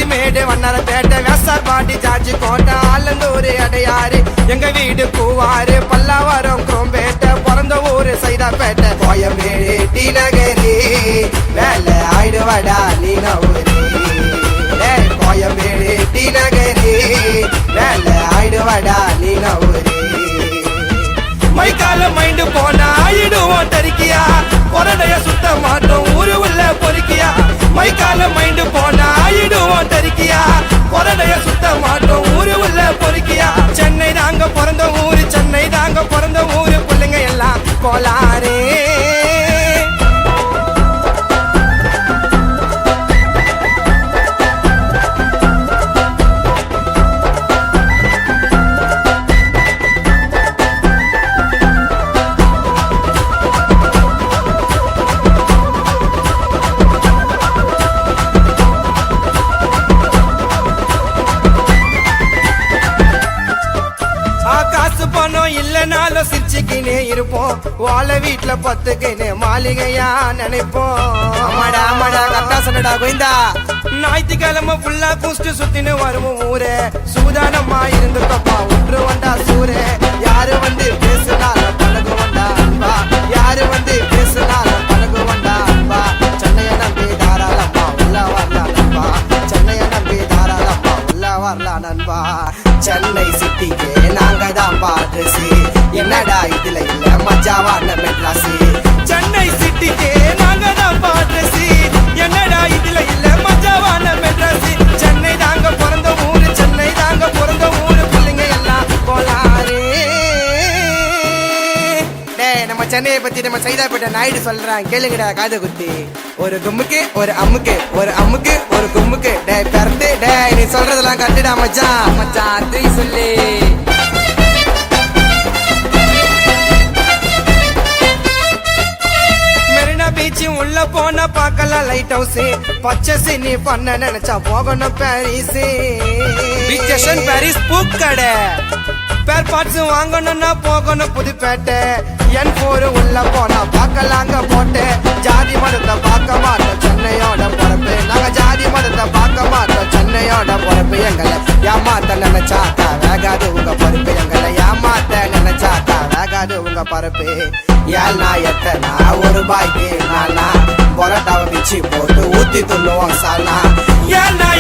காசிமேடு வண்ணாரப்பேட்டை வேசார்பாடி ஜார்ஜி கோட்டை ஆலந்தூர் அடையாறு எங்க வீடு பூவாறு பல்லாவரம் குரோம்பேட்டை பிறந்த ஊரு சைதாப்பேட்டை கோயம்பேடு டி நகரி வேலை ஆயிடுவாடா நீ நவரு கோயம்பேடு டி நகரி வேலை ஆயிடுவாடா நீ நவரு மைக்கால மைண்டு போனா ஆயிடுவோம் தரிக்கியா பொறடைய சுத்த மாட்டோம் ஊரு உள்ள பொறுக்கியா மைக்கால மைண்டு போனா ஆயிடுவோம் தரிக்கியா பொறடைய சுத்த மாட்டோம் ஊரு உள்ள பொறுக்கியா சென்னை தாங்க பிறந்த ஊரு சென்னை தாங்க பிறந்த ஊரு பிள்ளைங்க எல்லாம் கோளாரே காசு பணம் இல்லனாலும் சிரிச்சுக்கினே இருப்போம் வாழ வீட்டுல பத்துக்கினே மாளிகையா நினைப்போம் ஆமாடா ஆமாடா கரெக்டா சொன்னடா கோவிந்தா ஞாயிற்றுக்கிழமை ஃபுல்லா குஸ்டு சுத்தின்னு வருவோம் ஊரே சூதானமா இருந்துக்கப்பா ஒன்று வந்தா சூரே யாரு வந்து பேசுனாலும் பழகு வந்தா அன்பா யாரு வந்து பேசுனாலும் பழகு வந்தா அன்பா சென்னைய நம்பி தாராளம்மா உள்ள வரலாம் நண்பா சென்னைய நம்பி தாராளம்மா உள்ள வரலாம் நண்பா சென்னை சிட்டிக்கு நாங்க தான் பாட்ரஸு என்னடா இதுல இல்ல மஜாவான மெட்ராஸு சென்னை சிட்டிக்கு நாங்க தான் பாட்ரஸு என்னடா இதுல இல்ல மஜாவான மெட்ராஸு சென்னை தாங்க பிறந்த ஊரு சென்னை தாங்க பிறந்த ஊரு பிள்ளைங்க எல்லாம் போலாரே டேய் நம்ம சென்னையை பத்தி நம்ம சைதாப்பேட்டை நாயுடு சொல்றான் கேளுங்கடா காது குத்தி ஒரு கும்முக்கு ஒரு அம்முக்கு ஒரு அம்முக்கு ஒரு கும்முக்கு டேய் பிறந்து டேய் நீ சொல்றதெல்லாம் கட்டுடா மச்சான் மச்சான் தூய் சொல்லு மெரினா பீச் உள்ள போன பார்க்கலாம் லைட் ஹவுஸ் பச்சை சினி பண்ண நினைச்சா போகணும் பாரிஸ் பீச் ஸ்டேஷன் பாரிஸ் பூக்கடை பேர் பார்ட்ஸ் வாங்கணும்னா போகணும் புதுப்பேட்டை N4 உள்ள போனா பார்க்கலாங்க போட்டு ஜாதி மதத்தை பார்க்க மாட்டோம் சென்னையோட பொறுப்பு நாங்க ஜாதி மதத்தை பார்க்க மாட்டோம் சென்னையோட பொறுப்பு எங்களை ஏமாத்த நினைச்சாக்கா வேகாது உங்க பொறுப்பு எங்களை ஏமாத்த நினைச்சாக்கா வேகாது உங்க பொறுப்பு ஏன்னா எத்தனா ஒரு பாய்க்கு நானா பொரோட்டாவை வச்சு போட்டு ஊத்தி துண்ணுவோம் சாலா ஏன்னா